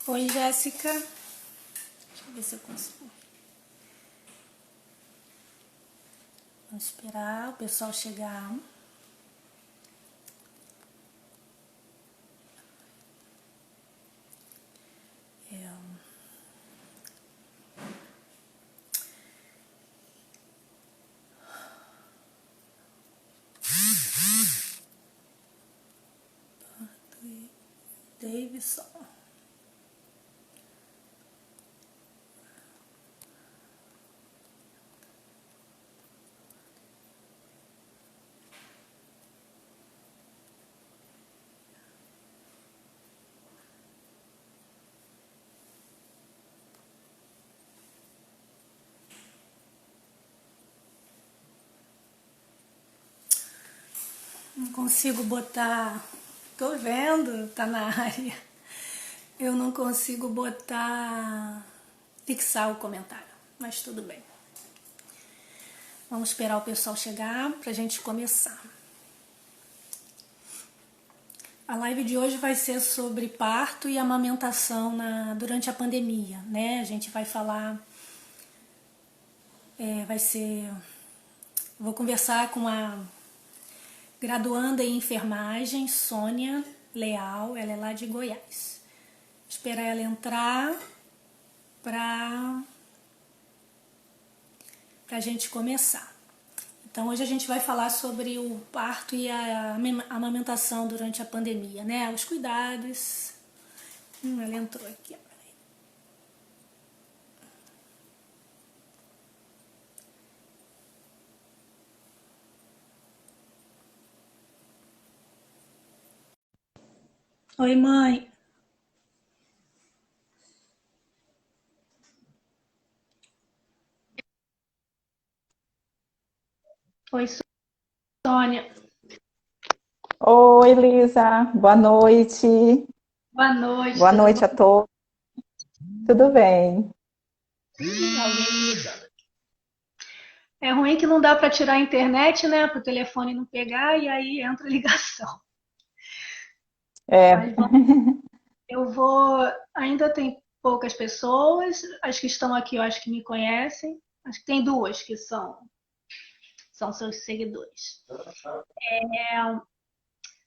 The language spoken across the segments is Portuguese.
Oi, Jéssica. Deixa eu ver se eu consigo. Vamos esperar o pessoal chegar. Davidson. Não consigo botar. Tô vendo, tá na área. Eu não consigo botar. Fixar o comentário, mas tudo bem. Vamos esperar o pessoal chegar pra gente começar. A live de hoje vai ser sobre parto e amamentação durante a pandemia, né? A gente vai falar. Vou conversar com a graduanda em enfermagem, Sônia Leal, ela é lá de Goiás. Vou esperar ela entrar para a gente começar. Então hoje a gente vai falar sobre o parto e a amamentação durante a pandemia, né? Os cuidados. Ela entrou aqui. Oi, mãe. Oi, Sônia. Oi, Lisa. Boa noite. Boa noite, Boa tudo noite a bom? todos. Tudo bem? Alguém me ligando. É ruim que não dá para tirar a internet, né? Para o telefone não pegar e aí entra a ligação. É, Mas eu vou. Ainda tem poucas pessoas. As que estão aqui eu acho que me conhecem. Acho que tem duas que são seus seguidores.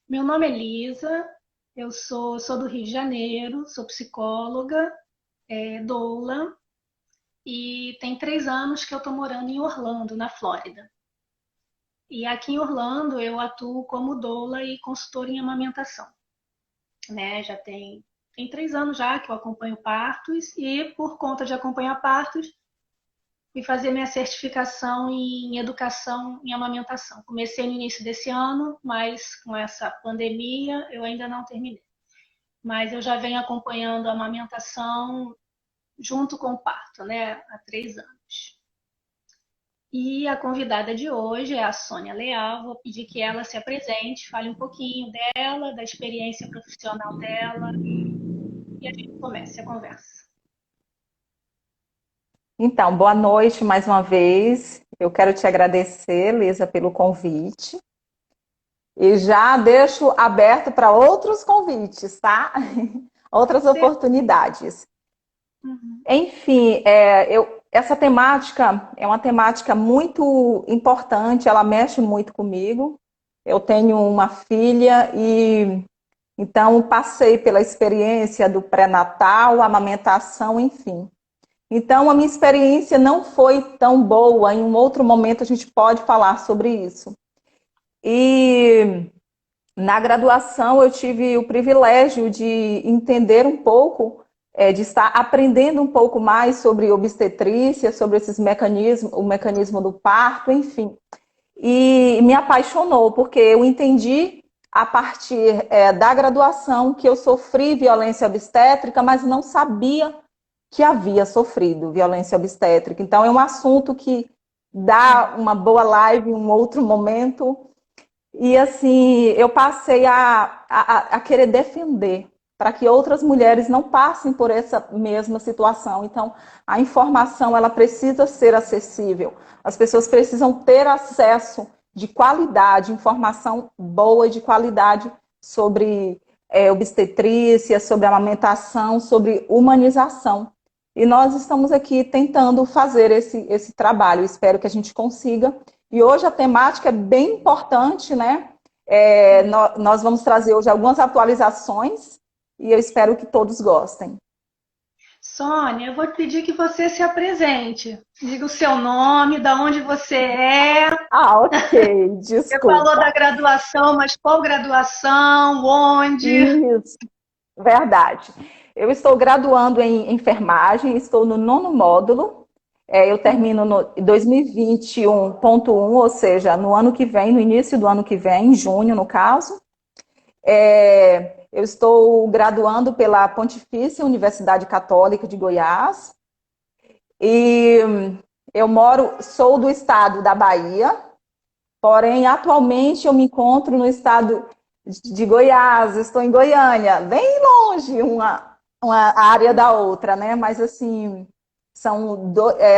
Meu nome é Lisa, eu sou do Rio de Janeiro, sou psicóloga, doula, e tem 3 anos que eu estou morando em Orlando, na Flórida. E aqui em Orlando eu atuo como doula e consultora em amamentação. Né? Tem 3 anos já que eu acompanho partos e por conta de acompanhar partos fui fazer minha certificação em educação em amamentação. Comecei no início desse ano, mas com essa pandemia eu ainda não terminei. Mas eu já venho acompanhando a amamentação junto com o parto, né, há 3 anos. E a convidada de hoje é a Sônia Leal. Vou pedir que ela se apresente, fale um pouquinho dela, da experiência profissional dela e a gente comece a conversa. então, boa noite mais uma vez. Eu quero te agradecer, Lisa, pelo convite. E já deixo aberto para outros convites, tá? Outras Você? oportunidades. Uhum. Enfim, essa temática é uma temática muito importante, ela mexe muito comigo. Eu tenho uma filha e então passei pela experiência do pré-natal, amamentação, enfim. Então a minha experiência não foi tão boa, em um outro momento a gente pode falar sobre isso. E na graduação eu tive o privilégio de entender um pouco, de estar aprendendo um pouco mais sobre obstetrícia, sobre esses mecanismos, o mecanismo do parto, enfim. E me apaixonou, porque eu entendi a partir da graduação que eu sofri violência obstétrica, mas não sabia que havia sofrido violência obstétrica. Então é um assunto que dá uma boa live em um outro momento. E assim, eu passei a querer defender para que outras mulheres não passem por essa mesma situação. Então, a informação ela precisa ser acessível. As pessoas precisam ter acesso de qualidade, informação boa e de qualidade sobre obstetrícia, sobre amamentação, sobre humanização. E nós estamos aqui tentando fazer esse trabalho, espero que a gente consiga. E hoje a temática é bem importante, né? Nós vamos trazer hoje algumas atualizações e eu espero que todos gostem. Sônia, eu vou pedir que você se apresente. Diga o seu nome, da onde você é. Ah, ok, Você falou da desculpa. graduação, mas qual graduação? Onde? Isso, verdade. Eu estou graduando em enfermagem, estou no 9º módulo. Eu termino no 2021.1, ou seja, no ano que vem, no início do ano que vem, em junho, no caso. Eu estou graduando pela Pontifícia Universidade Católica de Goiás. E sou do estado da Bahia, porém, atualmente eu me encontro no estado de Goiás, estou em Goiânia, bem longe uma área da outra, né? Mas, assim, são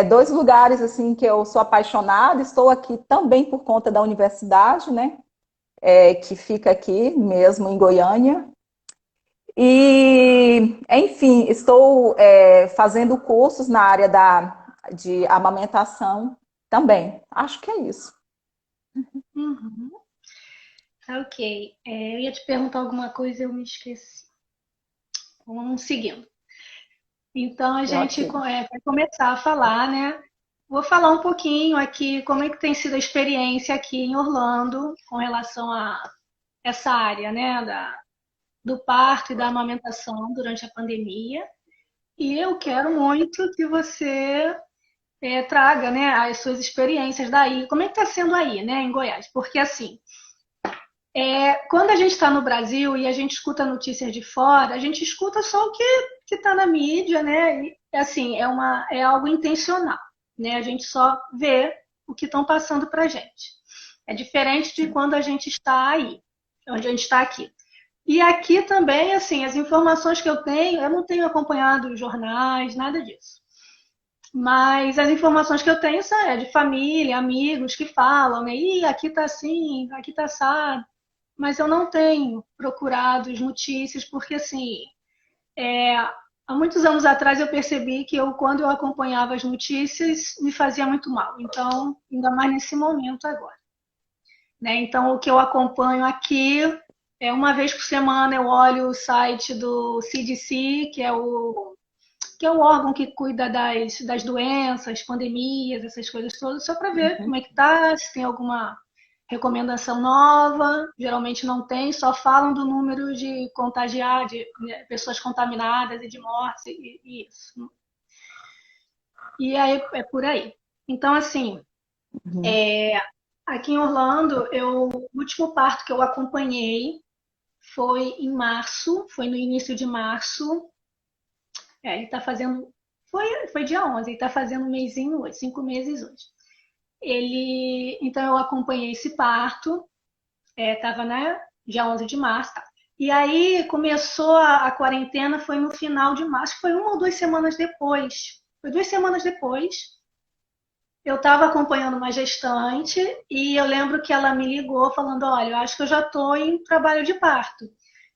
dois lugares, assim, que eu sou apaixonada. Estou aqui também por conta da universidade, né? Que fica aqui mesmo, em Goiânia. E, enfim, estou fazendo cursos na área de amamentação também. Acho que é isso. Uhum. Tá, ok. Eu ia te perguntar alguma coisa e eu me esqueci. Vamos seguindo. Então a gente Ok. vai começar a falar, né? Vou falar um pouquinho aqui como é que tem sido a experiência aqui em Orlando com relação a essa área, né, do parto e da amamentação durante a pandemia. E eu quero muito que você traga, né, as suas experiências daí. Como é que está sendo aí, né, em Goiás? Porque assim, quando a gente está no Brasil e a gente escuta notícias de fora, a gente escuta só o que está na mídia, né? E, assim, é algo intencional, né? A gente só vê o que estão passando para a gente. É diferente de quando a gente está aí, onde a gente está aqui. E aqui também, assim, as informações que eu não tenho acompanhado os jornais, nada disso. Mas as informações que eu tenho são de família, amigos que falam, né? Ih, aqui tá assim, aqui tá assado. Mas eu não tenho procurado as notícias, porque assim, há muitos anos atrás eu percebi que quando eu acompanhava as notícias, me fazia muito mal. Então, ainda mais nesse momento agora. Né? Então, o que eu acompanho aqui uma vez por semana eu olho o site do CDC, que é o órgão que cuida das doenças, pandemias, essas coisas todas, só para ver como é que tá, se tem alguma recomendação nova. Geralmente não tem, só falam do número de contagiados, de pessoas contaminadas e de mortes e isso. E aí é por aí. Então, assim, Uhum. aqui em Orlando, o último parto que eu acompanhei foi em março, foi no início de março. Ele está fazendo. Foi dia 11, ele está fazendo um mesinho hoje, 5 meses hoje. Então eu acompanhei esse parto, estava, né, dia 11 de março. Tá. E aí começou a quarentena, foi no final de março, foi 1 ou 2 semanas depois. Foi 2 semanas depois. Eu estava acompanhando uma gestante e eu lembro que ela me ligou falando: Olha, eu acho que eu já estou em trabalho de parto.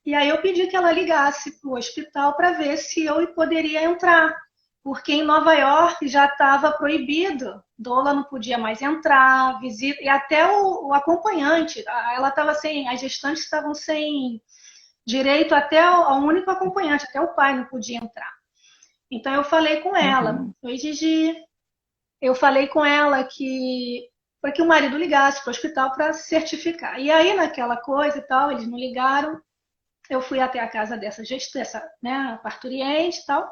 E aí eu pedi que ela ligasse para o hospital para ver se eu poderia entrar, porque em Nova York já estava proibido, doula não podia mais entrar, visita, e até o acompanhante, ela estava sem, as gestantes estavam sem direito até ao único acompanhante, até o pai não podia entrar. Então eu falei com ela: Uhum. Oi, Gigi, eu falei com ela que para que o marido ligasse para o hospital para certificar. E aí, naquela coisa e tal, eles me ligaram. Eu fui até a casa dessa né, parturiente e tal,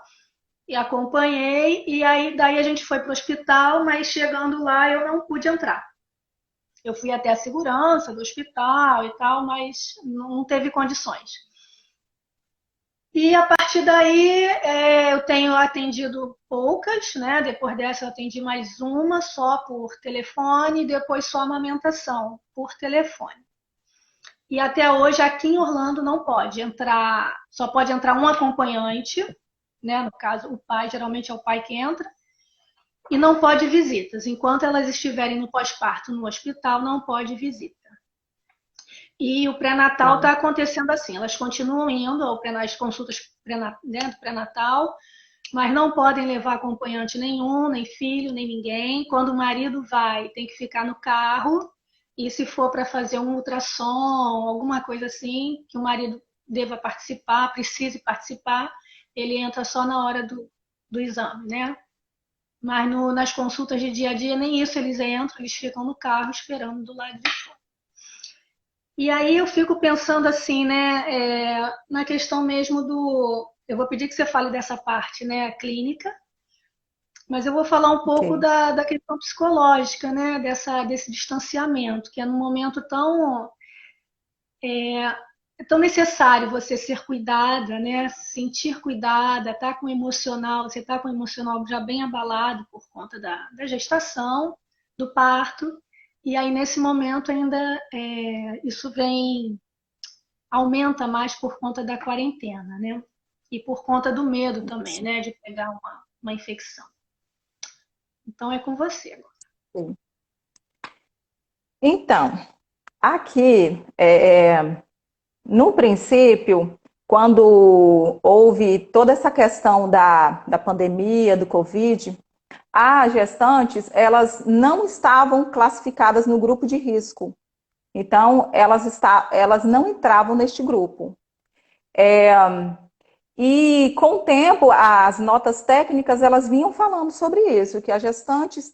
e acompanhei. E aí, daí a gente foi para o hospital, mas chegando lá eu não pude entrar. Eu fui até a segurança do hospital e tal, mas não teve condições. E a partir daí eu tenho atendido poucas, né? Depois dessa eu atendi mais uma só por telefone, depois só amamentação por telefone. E até hoje aqui em Orlando não pode entrar, só pode entrar um acompanhante, né? No caso, o pai, geralmente é o pai que entra, e não pode visitas. Enquanto elas estiverem no pós-parto no hospital, não pode visita. E o pré-natal Tá. está acontecendo assim, elas continuam indo às consultas do pré-natal, mas não podem levar acompanhante nenhum, nem filho, nem ninguém. Quando o marido vai, tem que ficar no carro. E se for para fazer um ultrassom, alguma coisa assim, que o marido deva participar, precise participar, ele entra só na hora do exame, né? Mas nas consultas de dia a dia, nem isso eles entram, eles ficam no carro esperando do lado de fora. E aí eu fico pensando assim, né, na questão mesmo do. Eu vou pedir que você fale dessa parte, né, clínica, mas eu vou falar um pouco Ok. da questão psicológica, né, desse distanciamento, que é num momento é tão necessário você ser cuidada, né, sentir cuidada, tá com o emocional, você tá com o emocional já bem abalado por conta da gestação, do parto, e aí nesse momento ainda isso vem aumenta mais por conta da quarentena, né? E por conta do medo também, Isso. né? De pegar uma infecção. Então é com você agora. Sim. Então, aqui, no princípio, quando houve toda essa questão da pandemia, do Covid, as gestantes, elas não estavam classificadas no grupo de risco. Então, elas não entravam neste grupo. E com o tempo, as notas técnicas elas vinham falando sobre isso, que as gestantes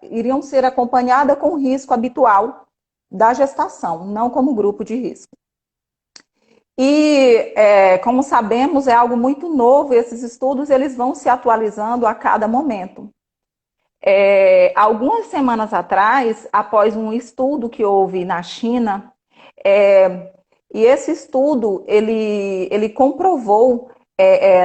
iriam ser acompanhadas com o risco habitual da gestação, não como grupo de risco. E, como sabemos, é algo muito novo, e esses estudos eles vão se atualizando a cada momento. Algumas semanas atrás, após um estudo que houve na China, é, e esse estudo ele comprovou,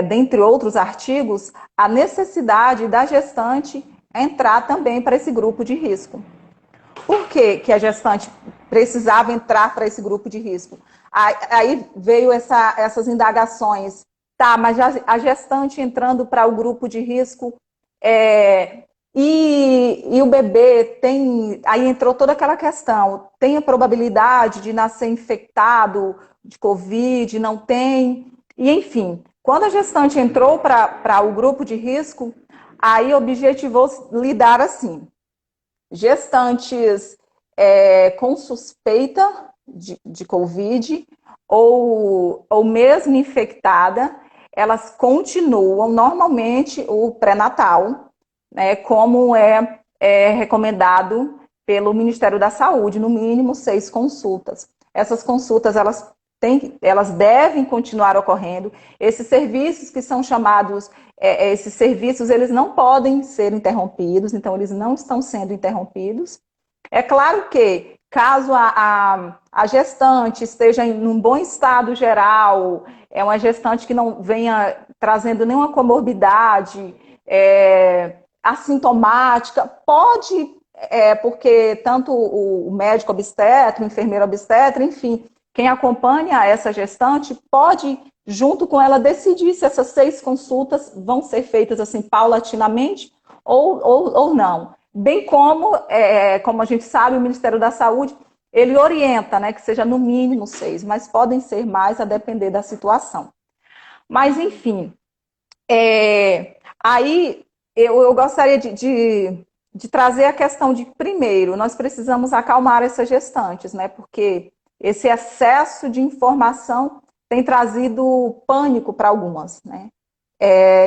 dentre outros artigos, a necessidade da gestante entrar também para esse grupo de risco. Por que a gestante precisava entrar para esse grupo de risco? Aí veio essas indagações. Tá, mas a gestante entrando para o grupo de risco, é, e o bebê tem. Aí entrou toda aquela questão: tem a probabilidade de nascer infectado de Covid? Não tem? E, enfim, quando a gestante entrou para o grupo de risco, aí objetivou lidar assim: gestantes com suspeita de Covid ou mesmo infectada, elas continuam normalmente o pré-natal, né, como é recomendado pelo Ministério da Saúde, no mínimo 6 consultas. Essas consultas, elas devem continuar ocorrendo. Esses serviços que são chamados, esses serviços, eles não podem ser interrompidos, então eles não estão sendo interrompidos. É claro que, caso a gestante esteja em um bom estado geral, é uma gestante que não venha trazendo nenhuma comorbidade, assintomática, pode, porque tanto o médico obstetra, o enfermeiro obstetra, enfim, quem acompanha essa gestante pode, junto com ela, decidir se essas 6 consultas vão ser feitas assim paulatinamente ou não. Bem como, como a gente sabe, o Ministério da Saúde, ele orienta, né, que seja no mínimo 6, mas podem ser mais a depender da situação. Mas, enfim, aí eu gostaria de trazer a questão de, primeiro, nós precisamos acalmar essas gestantes, né, porque esse excesso de informação tem trazido pânico para algumas, né.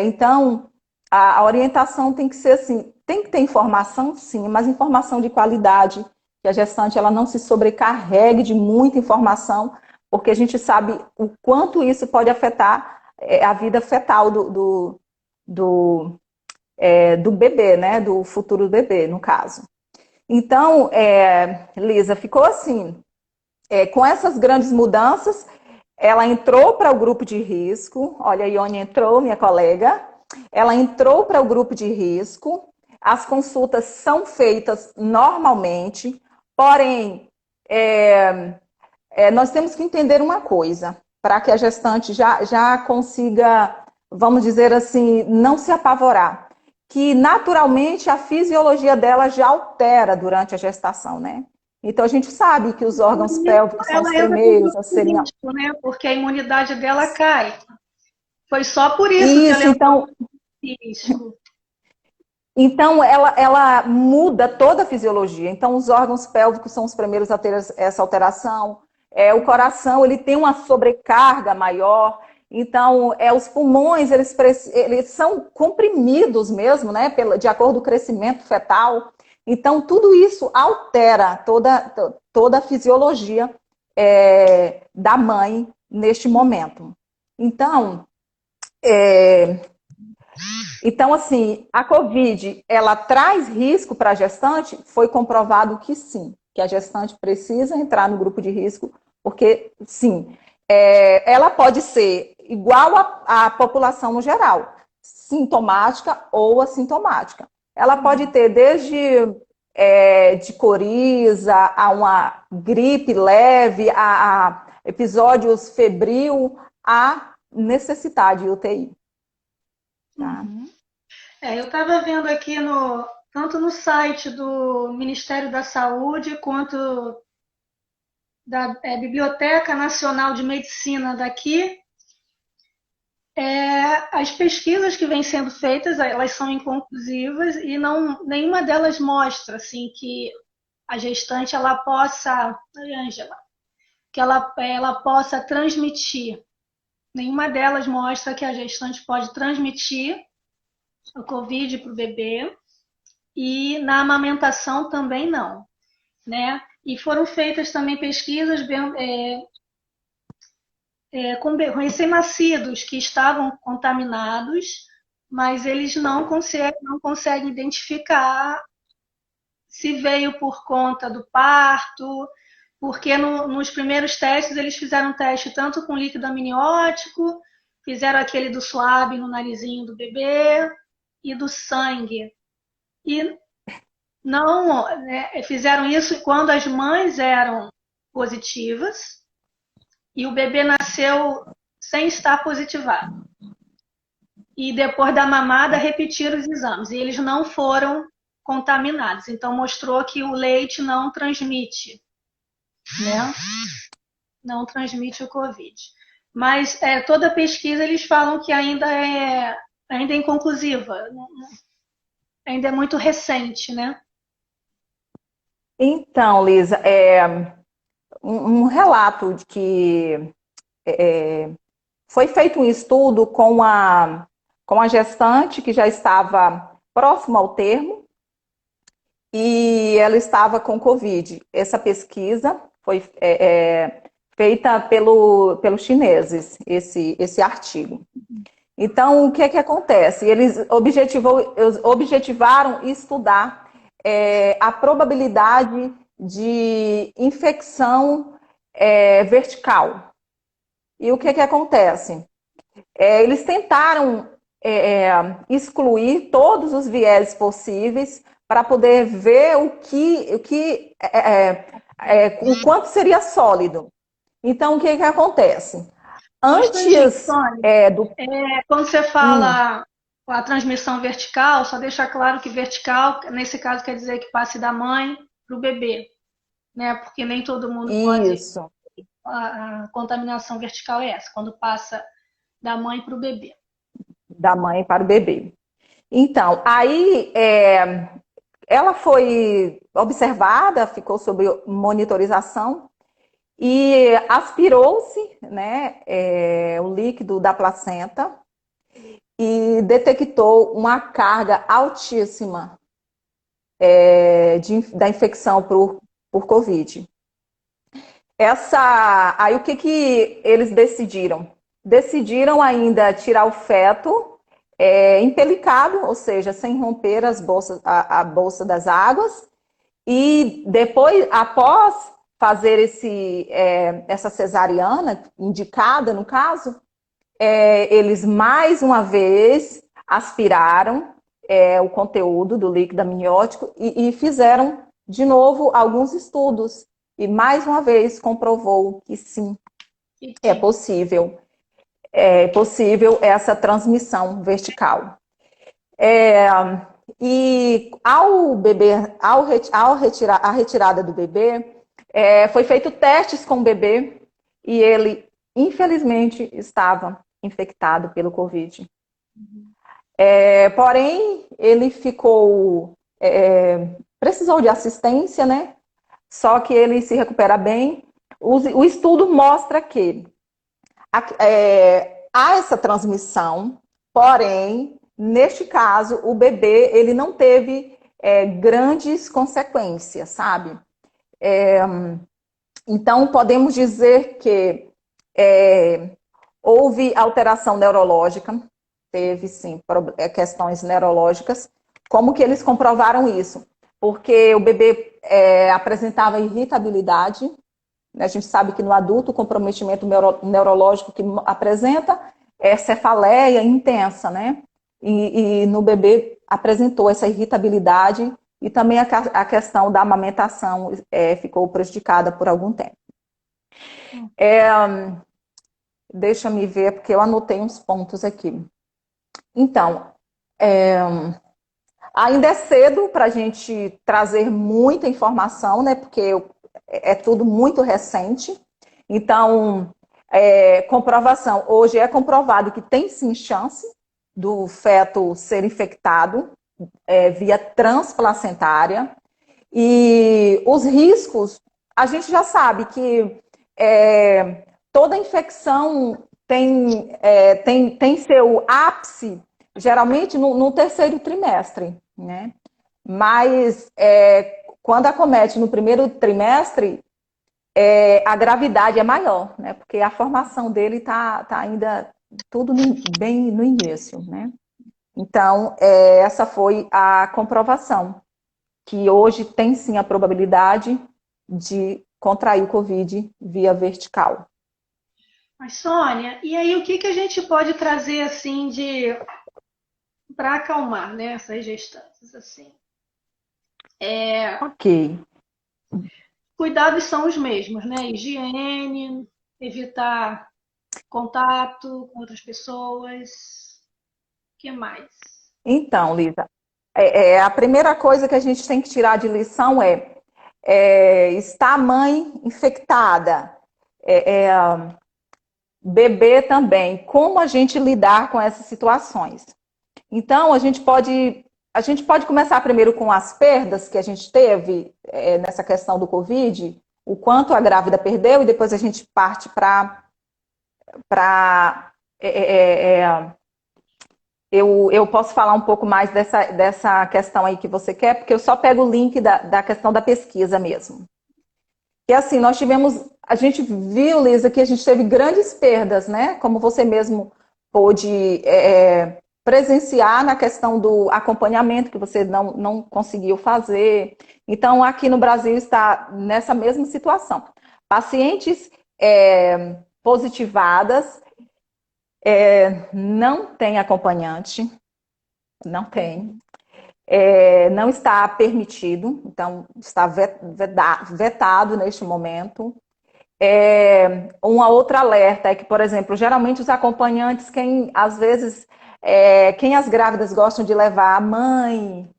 Então, a orientação tem que ser assim, tem que ter informação, sim, mas informação de qualidade, que a gestante ela não se sobrecarregue de muita informação, porque a gente sabe o quanto isso pode afetar a vida fetal do, do bebê, né, do futuro bebê, no caso. Então, Lisa, ficou assim, com essas grandes mudanças, ela entrou para o grupo de risco, olha, a Ione entrou, minha colega, ela entrou para o grupo de risco, as consultas são feitas normalmente, porém, nós temos que entender uma coisa, para que a gestante já consiga, vamos dizer assim, não se apavorar, que naturalmente a fisiologia dela já altera durante a gestação, né? Então, a gente sabe que os órgãos Por isso, pélvicos são os ela entra com primeiros grupo a de serem. risco, né? Porque a imunidade dela cai. Foi só por isso que ela Isso, entrou então, em risco. então ela muda toda a fisiologia. Então, os órgãos pélvicos são os primeiros a ter essa alteração. O coração, ele tem uma sobrecarga maior. Então, os pulmões, eles são comprimidos mesmo, né, de acordo com o crescimento fetal. Então, tudo isso altera toda a fisiologia da mãe neste momento. Então, é, então, assim, a Covid, ela traz risco para a gestante? Foi comprovado que sim, que a gestante precisa entrar no grupo de risco, porque, sim, ela pode ser igual à população no geral, sintomática ou assintomática. Ela pode ter desde de coriza, a uma gripe leve, a episódios febril, a necessidade de UTI. Tá? Uhum. Eu estava vendo aqui tanto no site do Ministério da Saúde quanto da Biblioteca Nacional de Medicina daqui, as pesquisas que vêm sendo feitas, elas são inconclusivas e nenhuma delas mostra assim que a gestante ela possa, Ângela, que ela possa transmitir. Nenhuma delas mostra que a gestante pode transmitir o Covid para o bebê e na amamentação também não, né? E foram feitas também pesquisas com recém-nascidos que estavam contaminados, mas eles não conseguem identificar se veio por conta do parto, porque nos primeiros testes eles fizeram um teste tanto com líquido amniótico, fizeram aquele do suave no narizinho do bebê e do sangue. E não, né, fizeram isso quando as mães eram positivas e o bebê nasceu sem estar positivado. E depois da mamada repetiram os exames e eles não foram contaminados. Então mostrou que o leite não transmite, né? Não transmite o Covid. Mas toda pesquisa eles falam que ainda é inconclusiva, ainda é muito recente, né? Então, Lisa, um relato de que foi feito um estudo com a gestante que já estava próxima ao termo e ela estava com Covid. Essa pesquisa foi feita pelos chineses, esse artigo. Então, o que é que acontece? Eles objetivaram estudar a probabilidade de infecção vertical. E o que é que acontece? Eles tentaram excluir todos os viés possíveis para poder ver o quanto seria sólido. Então, o que é que acontece? Um instantinho, Antes Tony. do. Quando você fala a transmissão vertical, só deixa claro que vertical, nesse caso, quer dizer que passe da mãe para o bebê, né? Porque nem todo mundo pode. Isso. A contaminação vertical é essa, quando passa da mãe para o bebê. Da mãe para o bebê. Então, aí ela foi observada, ficou sob monitorização e aspirou-se, né, o líquido da placenta e detectou uma carga altíssima da infecção por Covid. Aí o que eles decidiram? Decidiram ainda tirar o feto empelicado, ou seja, sem romper a bolsa das águas, e depois, após fazer essa cesariana, indicada no caso, eles mais uma vez aspiraram o conteúdo do líquido amniótico e fizeram de novo alguns estudos. E mais uma vez comprovou que sim, é possível essa transmissão vertical. E ao retirar a retirada do bebê, Foi feito testes com o bebê e ele, infelizmente, estava infectado pelo Covid. Porém, ele precisou de assistência, né? Só que ele se recupera bem. O estudo mostra que há essa transmissão, porém, neste caso, o bebê ele não teve grandes consequências, sabe? Então, podemos dizer que houve alteração neurológica, teve sim questões neurológicas. Como que eles comprovaram isso? Porque o bebê apresentava irritabilidade, né? A gente sabe que no adulto o comprometimento neurológico que apresenta é cefaleia intensa, né? E no bebê apresentou essa irritabilidade e também a questão da amamentação ficou prejudicada por algum tempo. Deixa me ver, porque eu anotei uns pontos aqui. Então, ainda é cedo para a gente trazer muita informação, né? Porque é tudo muito recente. Então, comprovação. Hoje é comprovado que tem sim chance do feto ser infectado via transplacentária. E os riscos, a gente já sabe que toda infecção tem seu ápice, geralmente no terceiro trimestre, né? Mas quando acomete no primeiro trimestre, a gravidade é maior, né? Porque a formação dele tá ainda tudo bem no início, né? Então, essa foi a comprovação, que hoje tem sim a probabilidade de contrair o Covid via vertical. Mas, Sônia, e aí o que que a gente pode trazer assim de para acalmar, né, essas gestantes assim? Ok. Cuidados são os mesmos, né? Higiene, evitar contato com outras pessoas. O que mais? Então, Lisa, a primeira coisa que a gente tem que tirar de lição está a mãe infectada, bebê também, como a gente lidar com essas situações. Então, a gente pode começar primeiro com as perdas que a gente teve nessa questão do Covid, o quanto a grávida perdeu, e depois a gente parte para eu posso falar um pouco mais dessa questão aí que você quer, porque eu só pego o link da questão da pesquisa mesmo. E assim, a gente viu, Lisa, que a gente teve grandes perdas, né? Como você mesmo pôde presenciar na questão do acompanhamento que você não conseguiu fazer. Então, aqui no Brasil está nessa mesma situação. Pacientes positivadas, não tem acompanhante, não tem. Não está permitido, então está vetado neste momento. Uma outra alerta é que, por exemplo, geralmente os acompanhantes, às vezes, quem as grávidas gostam de levar, a mãe,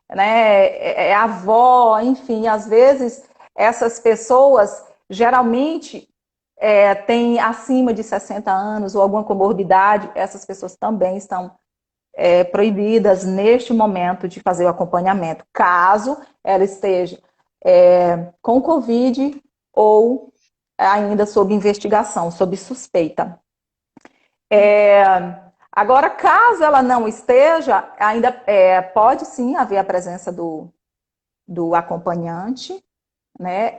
né, a avó, enfim, às vezes essas pessoas geralmente têm acima de 60 anos ou alguma comorbidade, essas pessoas também estão proibidas neste momento de fazer o acompanhamento, caso ela esteja com Covid ou ainda sob investigação, sob suspeita. Agora, caso ela não esteja, ainda pode sim haver a presença do acompanhante, né?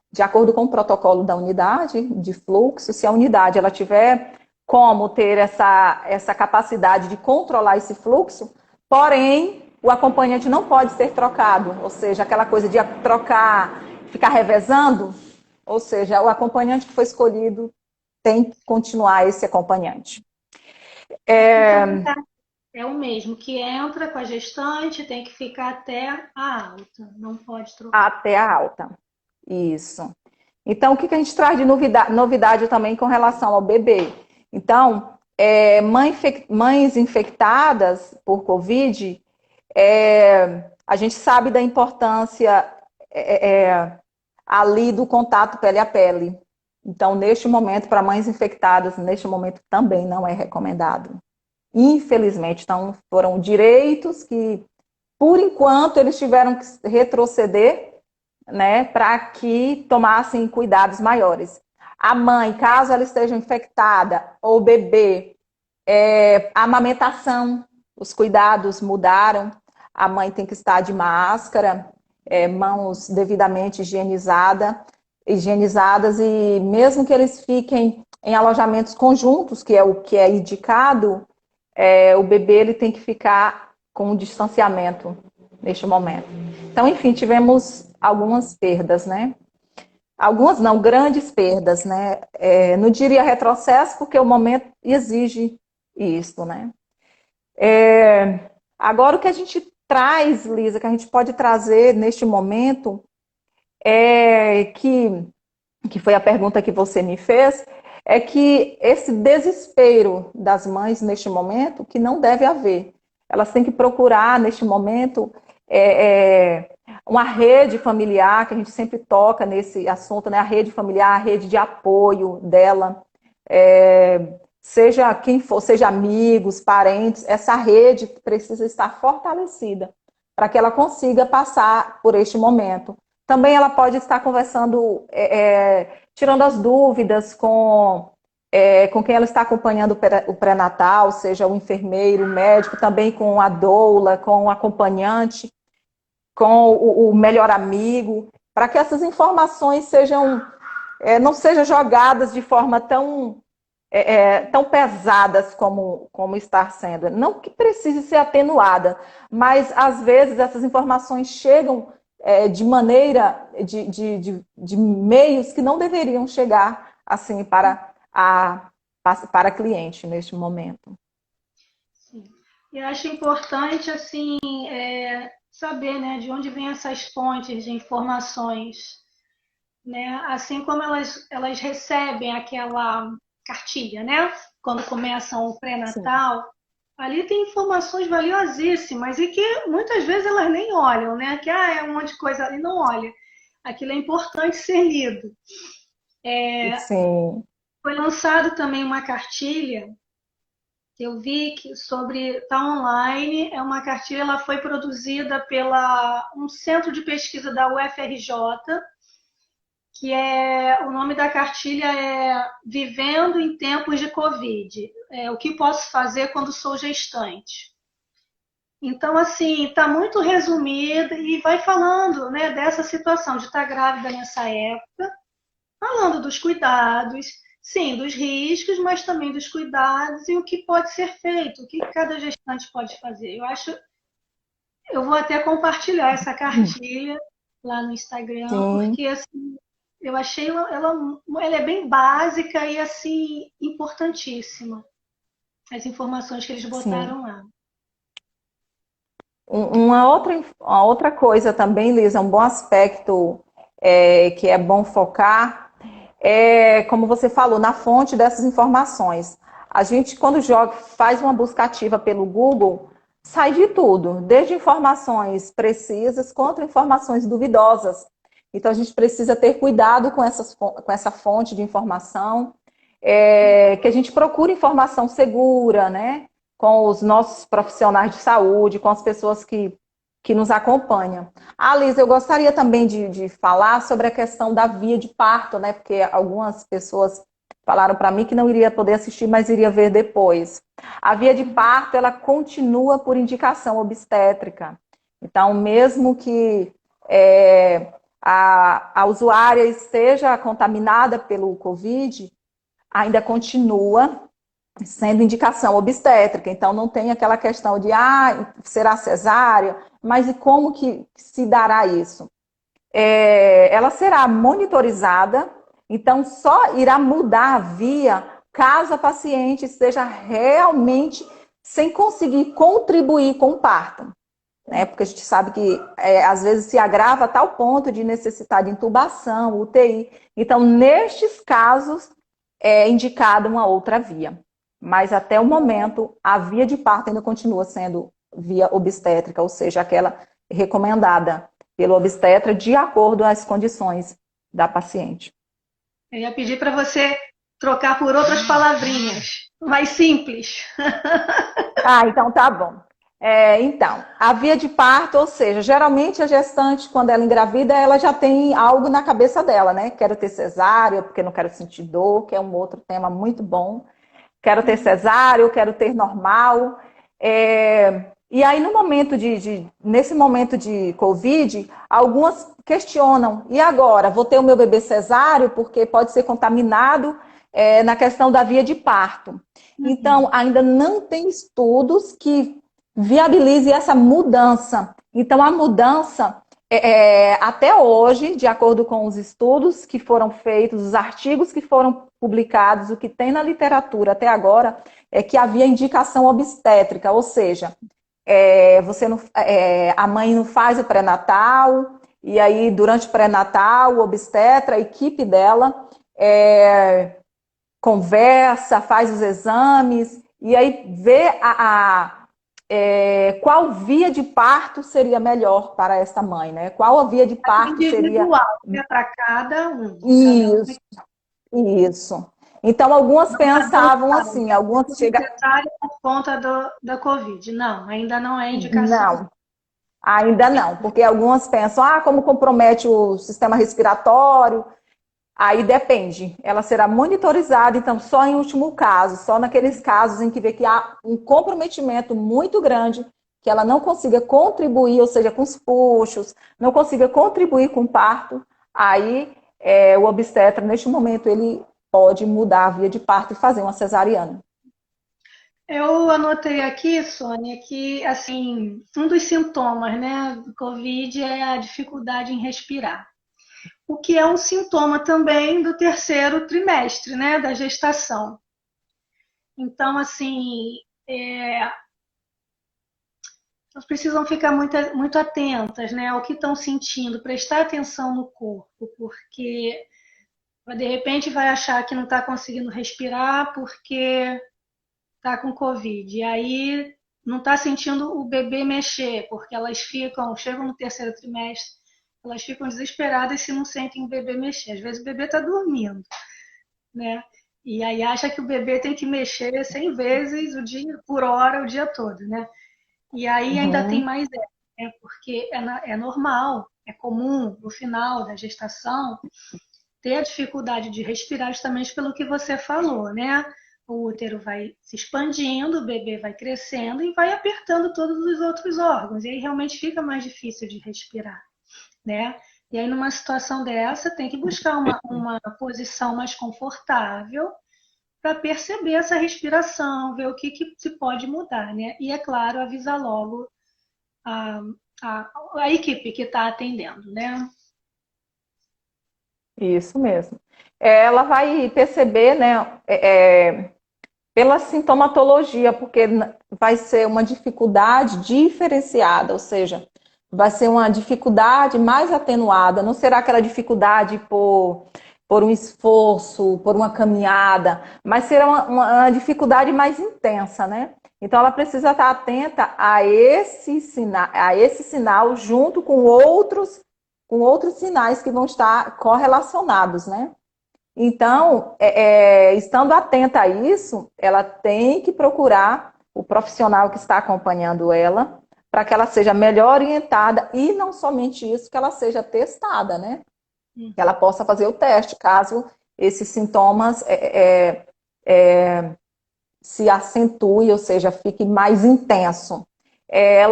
De acordo com o protocolo da unidade de fluxo, se a unidade ela tiver como ter essa capacidade de controlar esse fluxo, porém, o acompanhante não pode ser trocado, ou seja, aquela coisa de trocar, ficar revezando, ou seja, o acompanhante que foi escolhido tem que continuar esse acompanhante. É o mesmo, que entra com a gestante, tem que ficar até a alta, não pode trocar. Até a alta, isso. Então, o que a gente traz de novidade também com relação ao bebê? Então, mães infectadas por Covid, a gente sabe da importância ali do contato pele a pele. Então, neste momento, para mães infectadas, neste momento também não é recomendado. Infelizmente, então, foram direitos que, por enquanto, eles tiveram que retroceder, né, para que tomassem cuidados maiores. A mãe, caso ela esteja infectada, ou o bebê, a amamentação, os cuidados mudaram. A mãe tem que estar de máscara, mãos devidamente higienizadas, e mesmo que eles fiquem em alojamentos conjuntos, que é o que é indicado, o bebê ele tem que ficar com um distanciamento neste momento. Então, enfim, tivemos algumas perdas, né? Algumas não, grandes perdas, né? Não diria retrocesso, porque o momento exige isso, né? Agora, o que a gente traz, Lisa, que a gente pode trazer neste momento, que foi a pergunta que você me fez, é que esse desespero das mães neste momento, que não deve haver. Elas têm que procurar, neste momento, uma rede familiar, que a gente sempre toca nesse assunto, né? A rede familiar, a rede de apoio dela, seja quem for, seja amigos, parentes, essa rede precisa estar fortalecida para que ela consiga passar por este momento. Também ela pode estar conversando, tirando as dúvidas com quem ela está acompanhando o pré-natal, seja o enfermeiro, o médico, também com a doula, com o acompanhante, com o melhor amigo, para que essas informações não sejam jogadas de forma tão pesadas como está sendo. Não que precise ser atenuada, mas às vezes essas informações chegam de maneira, de meios que não deveriam chegar assim para a cliente neste momento. Sim. E acho importante assim saber, né, de onde vêm essas fontes de informações, né? Assim como elas recebem aquela cartilha, né? Quando começam o Sim. pré-natal, ali tem informações valiosíssimas e que muitas vezes elas nem olham, né? Que é um monte de coisa ali, não olha. Aquilo é importante ser lido. Sim. Foi lançado também uma cartilha que eu vi que sobre tá online, é uma cartilha, ela foi produzida pela um centro de pesquisa da UFRJ, que o nome da cartilha é Vivendo em Tempos de Covid. O que posso fazer quando sou gestante? Então, assim, está muito resumida e vai falando, né, dessa situação de estar grávida nessa época, falando dos cuidados, sim, dos riscos, mas também dos cuidados e o que pode ser feito, o que cada gestante pode fazer. Eu vou até compartilhar essa cartilha lá no Instagram, Sim. porque assim, eu achei ela é bem básica e assim importantíssima. As informações que eles Sim. botaram lá. Uma outra coisa também, Lisa, um bom aspecto que é bom focar como você falou, na fonte dessas informações. A gente, quando faz uma busca ativa pelo Google, sai de tudo, desde informações precisas contra informações duvidosas. Então, a gente precisa ter cuidado com essa fonte de informação, que a gente procure informação segura, né? Com os nossos profissionais de saúde, com as pessoas que nos acompanham. Liz, eu gostaria também de falar sobre a questão da via de parto, né? Porque algumas pessoas falaram para mim que não iria poder assistir, mas iria ver depois. A via de parto, ela continua por indicação obstétrica. Então, mesmo que a usuária esteja contaminada pelo Covid, ainda continua sendo indicação obstétrica. Então, não tem aquela questão de, será cesárea? Mas e como que se dará isso? Ela será monitorizada, então só irá mudar a via caso a paciente esteja realmente sem conseguir contribuir com o parto. Né? Porque a gente sabe que às vezes se agrava a tal ponto de necessitar de intubação, UTI. Então, nestes casos, é indicada uma outra via. Mas até o momento, a via de parto ainda continua sendo via obstétrica, ou seja, aquela recomendada pelo obstetra de acordo às condições da paciente. Eu ia pedir para você trocar por outras palavrinhas, mais simples. Ah, então tá bom. Então, a via de parto, ou seja, geralmente a gestante, quando ela engravida, ela já tem algo na cabeça dela, né? Quero ter cesárea, porque não quero sentir dor, que é um outro tema muito bom. Quero ter cesárea, eu quero ter normal. E aí, no momento nesse momento de Covid, algumas questionam, e agora? Vou ter o meu bebê cesáreo, porque pode ser contaminado, na questão da via de parto. Então, ainda não tem estudos que viabilizem essa mudança. Então, a mudança, até hoje, de acordo com os estudos que foram feitos, os artigos que foram publicados, o que tem na literatura até agora, é que havia indicação obstétrica, ou seja, a mãe não faz o pré-natal, e aí, durante o pré-natal, o obstetra, a equipe dela, conversa, faz os exames, e aí vê qual via de parto seria melhor para essa mãe, né? Qual a via de parto seria... Individual, né, para cada um. Cada um Isso, isso. Então, algumas pensavam assim, algumas chegam... necessário por conta da Covid. Não, ainda não é indicação. Não, ainda não, porque algumas pensam, como compromete o sistema respiratório, aí depende. Ela será monitorizada, então, só em último caso, só naqueles casos em que vê que há um comprometimento muito grande, que ela não consiga contribuir, ou seja, com os puxos, não consiga contribuir com o parto, aí o obstetra, neste momento, ele pode mudar a via de parto e fazer uma cesariana. Eu anotei aqui, Sônia, que assim, um dos sintomas, né, do Covid é a dificuldade em respirar. O que é um sintoma também do terceiro trimestre, né, da gestação. Então, assim, elas precisam ficar muito atentas, né, ao que estão sentindo, prestar atenção no corpo, porque de repente vai achar que não está conseguindo respirar porque está com Covid. E aí não está sentindo o bebê mexer, porque elas chegam no terceiro trimestre, elas ficam desesperadas se não sentem o bebê mexer. Às vezes o bebê está dormindo, né? E aí acha que o bebê tem que mexer 100 vezes por hora, o dia todo, né? E aí ainda tem Uhum. mais né? Porque é normal, é comum no final da gestação ter a dificuldade de respirar justamente pelo que você falou, né? O útero vai se expandindo, o bebê vai crescendo e vai apertando todos os outros órgãos. E aí realmente fica mais difícil de respirar, né? E aí, numa situação dessa, tem que buscar uma posição mais confortável para perceber essa respiração, ver o que se pode mudar, né? E, é claro, avisar logo a, a equipe que está atendendo, né? Isso mesmo. Ela vai perceber, né, pela sintomatologia, porque vai ser uma dificuldade diferenciada, ou seja, vai ser uma dificuldade mais atenuada, não será aquela dificuldade por um esforço, por uma caminhada, mas será uma dificuldade mais intensa, né? Então ela precisa estar atenta a esse sinal junto com outros sinais que vão estar correlacionados, né? Então, estando atenta a isso, ela tem que procurar o profissional que está acompanhando ela, para que ela seja melhor orientada e não somente isso, que ela seja testada, né? Que ela possa fazer o teste, caso esses sintomas se acentue, ou seja, fique mais intenso.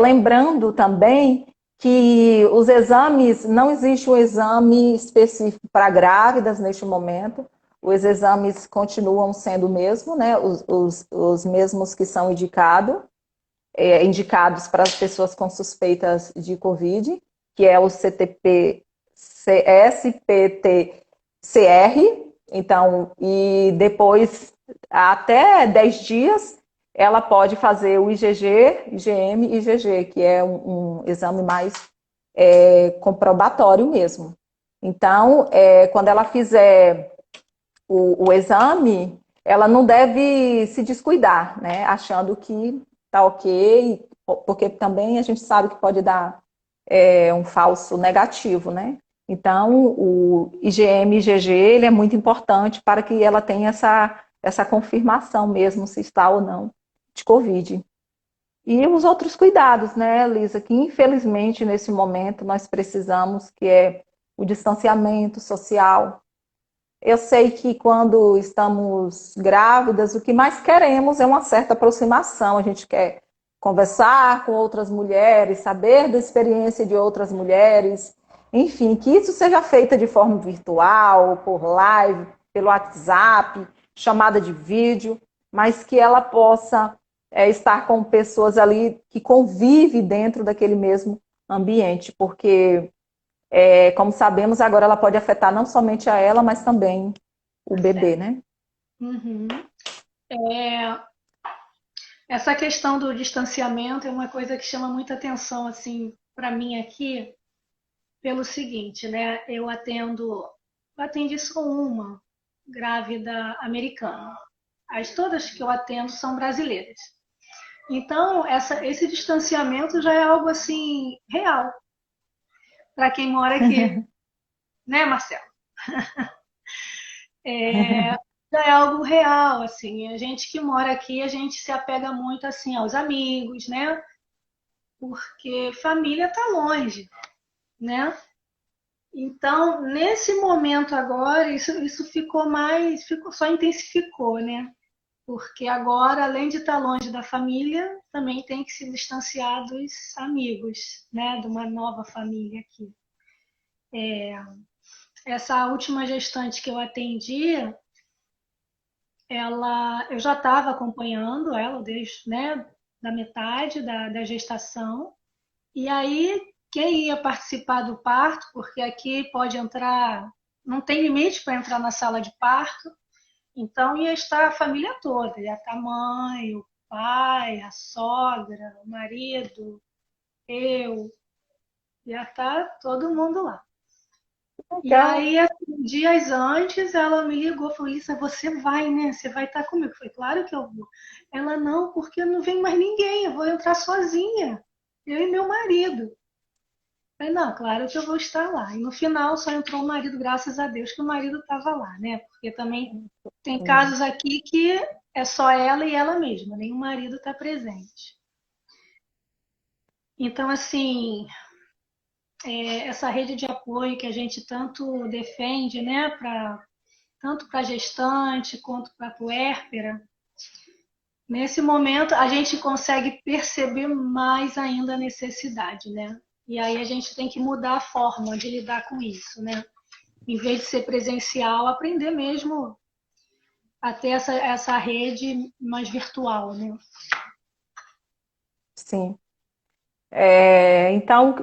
Lembrando também que os exames, não existe um exame específico para grávidas neste momento, os exames continuam sendo o mesmo, né? Os mesmos que são indicados para as pessoas com suspeitas de Covid, que é o SPT-CR, então, e depois, até 10 dias, ela pode fazer o IgG, IgM e IgG, que é um exame mais comprobatório mesmo. Então, quando ela fizer o exame, ela não deve se descuidar, né? Achando que tá ok, porque também a gente sabe que pode dar um falso negativo, né? Então, o IgM e IgG ele é muito importante para que ela tenha essa confirmação mesmo se está ou não de Covid. E os outros cuidados, né, Lisa, que infelizmente nesse momento nós precisamos, que é o distanciamento social. Eu sei que quando estamos grávidas, o que mais queremos é uma certa aproximação. A gente quer conversar com outras mulheres, saber da experiência de outras mulheres, enfim, que isso seja feito de forma virtual, por live, pelo WhatsApp, chamada de vídeo, mas que ela possa estar com pessoas ali que convivem dentro daquele mesmo ambiente, porque como sabemos, agora ela pode afetar não somente a ela, mas também o bebê, né? Uhum. É, essa questão do distanciamento é uma coisa que chama muita atenção, assim, para mim aqui, pelo seguinte, né? Atendi só uma grávida americana. Todas que eu atendo são brasileiras. Então, esse distanciamento já é algo assim real para quem mora aqui, né, Marcelo? Já é algo real, assim. A gente que mora aqui, a gente se apega muito assim aos amigos, né? Porque família tá longe, né? Então, nesse momento agora, isso só intensificou, né? Porque agora, além de estar longe da família, também tem que se distanciar dos amigos, né? De uma nova família aqui. Essa última gestante que eu atendi, eu já estava acompanhando ela desde, né, da metade da gestação. E aí, quem ia participar do parto, porque aqui pode entrar, não tem limite para entrar na sala de parto, então ia estar a família toda, ia estar a mãe, o pai, a sogra, o marido, eu, ia estar todo mundo lá. E Legal. aí, assim, dias antes, ela me ligou, falou, Lisa, você vai, né? Você vai estar comigo. Eu falei, claro que eu vou. Ela, não, porque não vem mais ninguém, eu vou entrar sozinha, eu e meu marido. Eu falei, não, claro que eu vou estar lá. E no final só entrou o marido, graças a Deus que o marido estava lá, né? Porque também tem casos aqui que é só ela e ela mesma, nem o marido está presente. Então, assim, essa rede de apoio que a gente tanto defende, né, tanto para gestante quanto para puérpera, nesse momento a gente consegue perceber mais ainda a necessidade, né? E aí a gente tem que mudar a forma de lidar com isso, né? Em vez de ser presencial, aprender mesmo a ter essa rede mais virtual, né? Sim. Então,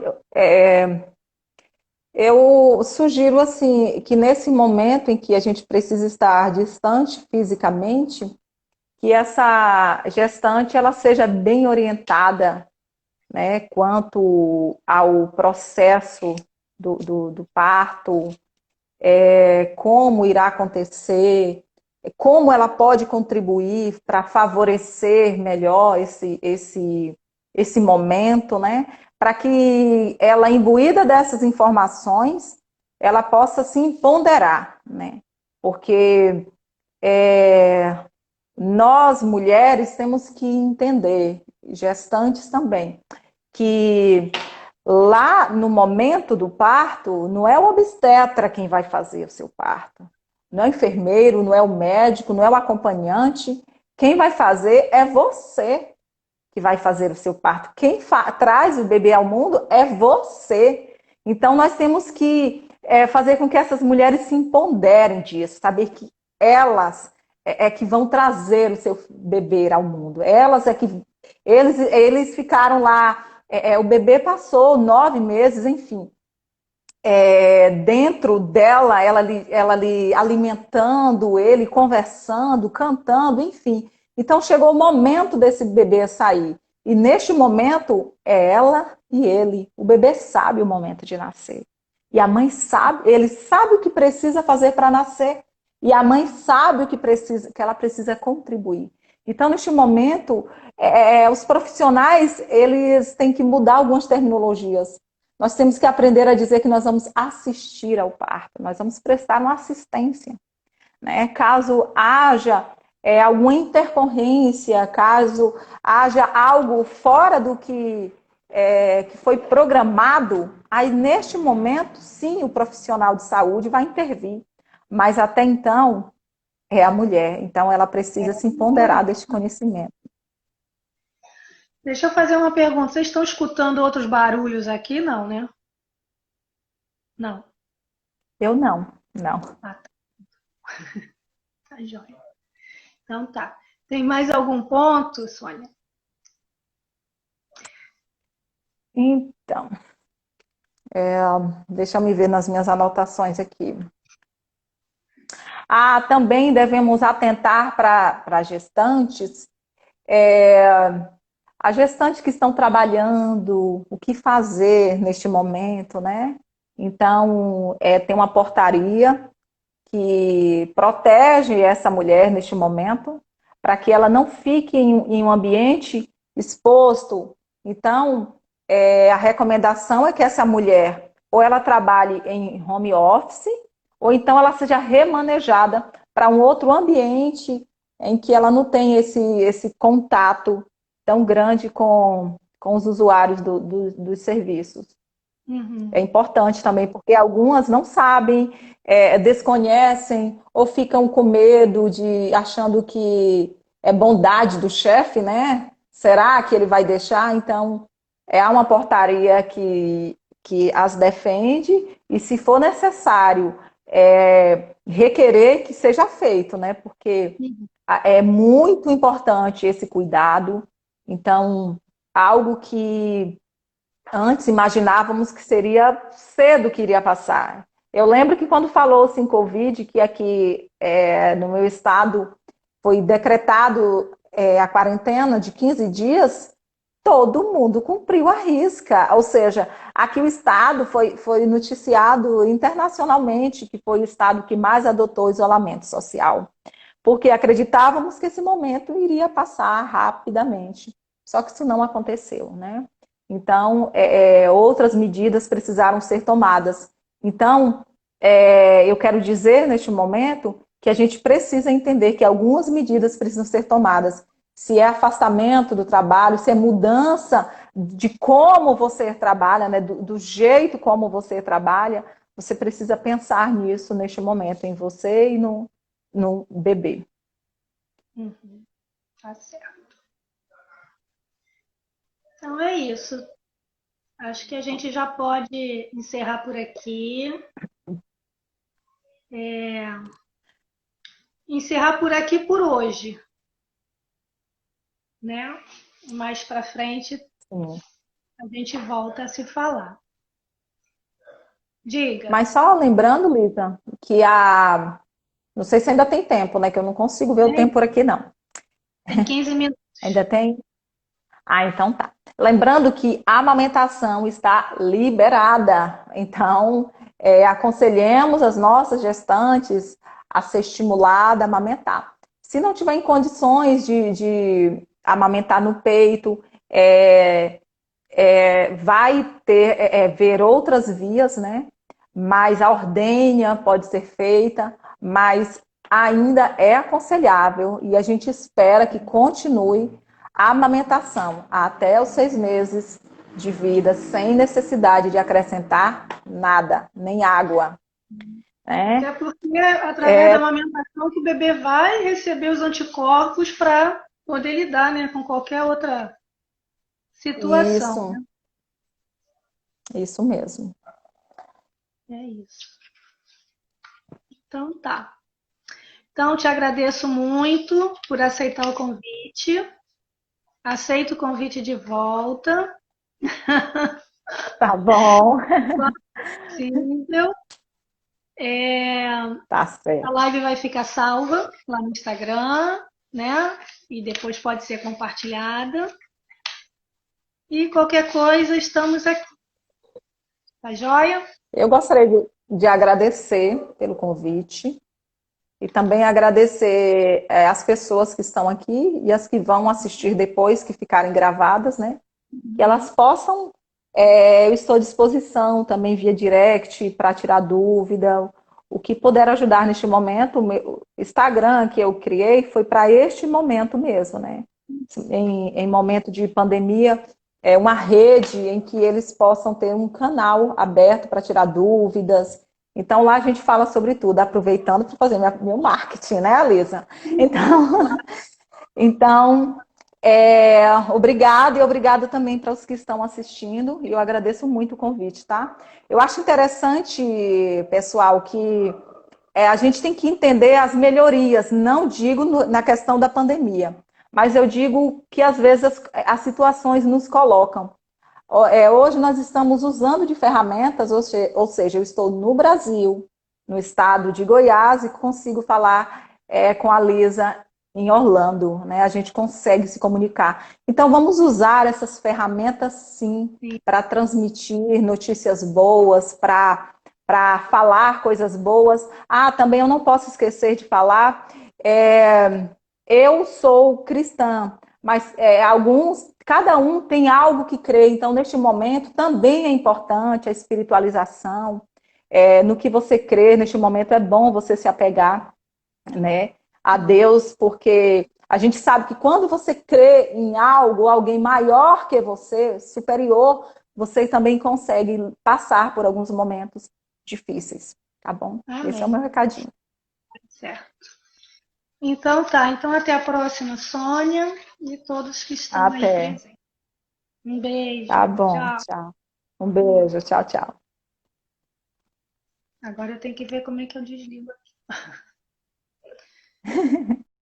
eu sugiro assim que nesse momento em que a gente precisa estar distante fisicamente, que essa gestante ela seja bem orientada, né, quanto ao processo do parto, como irá acontecer, como ela pode contribuir para favorecer melhor esse momento, né? Para que ela, imbuída dessas informações, ela possa sim ponderar, né? Porque nós, mulheres, temos que entender, gestantes também, que lá no momento do parto, não é o obstetra quem vai fazer o seu parto. Não é o enfermeiro, não é o médico, não é o acompanhante. Quem vai fazer é você que vai fazer o seu parto. Quem traz o bebê ao mundo é você. Então, nós temos que fazer com que essas mulheres se empoderem disso, saber que elas que vão trazer o seu bebê ao mundo. Elas é que... Eles ficaram lá, o bebê passou 9 meses, enfim, dentro dela, ela ali alimentando ele, conversando, cantando, enfim. Então chegou o momento desse bebê sair. E neste momento é ela e ele. O bebê sabe o momento de nascer. E a mãe sabe, ele sabe o que precisa fazer para nascer. E a mãe sabe o que ela precisa contribuir. Então, neste momento, os profissionais eles têm que mudar algumas terminologias. nós temos que aprender a dizer que nós vamos assistir ao parto, nós vamos prestar uma assistência, né? Caso haja alguma intercorrência, caso haja algo fora do que foi programado, aí neste momento, sim, o profissional de saúde vai intervir. Mas até então, é a mulher. Então, ela precisa se empoderar deste conhecimento. Deixa eu fazer uma pergunta. Vocês estão escutando outros barulhos aqui? Não, né? Não. Eu não, não. Ah, tá. Tá joia. Então tá. Tem mais algum ponto, Sônia? Então, deixa eu me ver nas minhas anotações aqui. Também devemos atentar para gestantes, as gestantes que estão trabalhando, o que fazer neste momento, né? Então, tem uma portaria que protege essa mulher neste momento, para que ela não fique em um ambiente exposto. Então, a recomendação é que essa mulher, ou ela trabalhe em home office, ou então ela seja remanejada para um outro ambiente em que ela não tem esse contato tão grande com os usuários dos serviços. Uhum. É importante também, porque algumas não sabem, desconhecem, ou ficam com medo achando que é bondade do chefe, né? Será que ele vai deixar? Então, há uma portaria que as defende, e se for necessário, requerer que seja feito, né? Porque é muito importante esse cuidado. Então, algo que antes imaginávamos que seria cedo que iria passar. Eu lembro que quando falou-se em Covid, que aqui no meu estado foi decretado a quarentena de 15 dias, todo mundo cumpriu a risca. Ou seja, aqui o estado foi noticiado internacionalmente que foi o estado que mais adotou isolamento social, porque acreditávamos que esse momento iria passar rapidamente. Só que isso não aconteceu, né? Então, outras medidas precisaram ser tomadas. Então, eu quero dizer neste momento que a gente precisa entender que algumas medidas precisam ser tomadas. Se é afastamento do trabalho, se é mudança de como você trabalha, né, do jeito como você trabalha, você precisa pensar nisso neste momento, em você e no bebê. Uhum. Tá certo. Então é isso. Acho que a gente já pode encerrar por aqui. Encerrar por aqui por hoje, né? Mais para frente Sim. a gente volta a se falar. Diga. Mas só lembrando, Lisa, que não sei se ainda tem tempo, né? Que eu não consigo ver o tempo por aqui, não. Tem 15 minutos. Ainda tem? Então tá. Lembrando que a amamentação está liberada. Então, aconselhemos as nossas gestantes a ser estimulada a amamentar. Se não tiver em condições de amamentar no peito, vai ver outras vias, né? Mas a ordenha pode ser feita, mas ainda é aconselhável e a gente espera que continue a amamentação até os 6 meses de vida, sem necessidade de acrescentar nada, nem água. Até Né? porque é através da amamentação que o bebê vai receber os anticorpos para poder lidar, né, com qualquer outra situação. Isso, né? isso mesmo. É isso. Então tá. Então te agradeço muito por aceitar o convite. Aceito o convite de volta. Tá bom. Possível. Tá A certo. live vai ficar salva lá no Instagram, né? E depois pode ser compartilhada. E qualquer coisa, estamos aqui. Tá joia? Eu gostaria de agradecer pelo convite e também agradecer as pessoas que estão aqui e as que vão assistir depois, que ficarem gravadas, né? Que elas possam Eu estou à disposição também via direct para tirar dúvida. O que puder ajudar neste momento, o meu Instagram que eu criei foi para este momento mesmo, né? Em momento de pandemia, é uma rede em que eles possam ter um canal aberto para tirar dúvidas. Então lá a gente fala sobre tudo, aproveitando para fazer meu marketing, né, Alisa? Então, então, obrigado e obrigado também para os que estão assistindo. E eu agradeço muito o convite, tá? Eu acho interessante, pessoal, que a gente tem que entender as melhorias. Não digo na questão da pandemia, mas eu digo que às vezes as situações nos colocam. Hoje nós estamos usando de ferramentas, ou seja, eu estou no Brasil, no estado de Goiás, e consigo falar com a Lisa em Orlando, né? A gente consegue se comunicar. Então vamos usar essas ferramentas sim para transmitir notícias boas, para falar coisas boas. Ah, também eu não posso esquecer de falar, eu sou cristã, mas cada um tem algo que crê. Então, neste momento, também é importante a espiritualização. No que você crê, neste momento é bom você se apegar, né, a Deus, porque a gente sabe que quando você crê em algo, alguém maior que você, superior, você também consegue passar por alguns momentos difíceis, tá bom? Esse é o Amém. meu recadinho. Certo. Então tá, então até a próxima, Sônia, e todos que estão aí Até. presentes. Um beijo, Tá bom, tchau. tchau. Um beijo, tchau, tchau. Agora eu tenho que ver como é que eu desligo.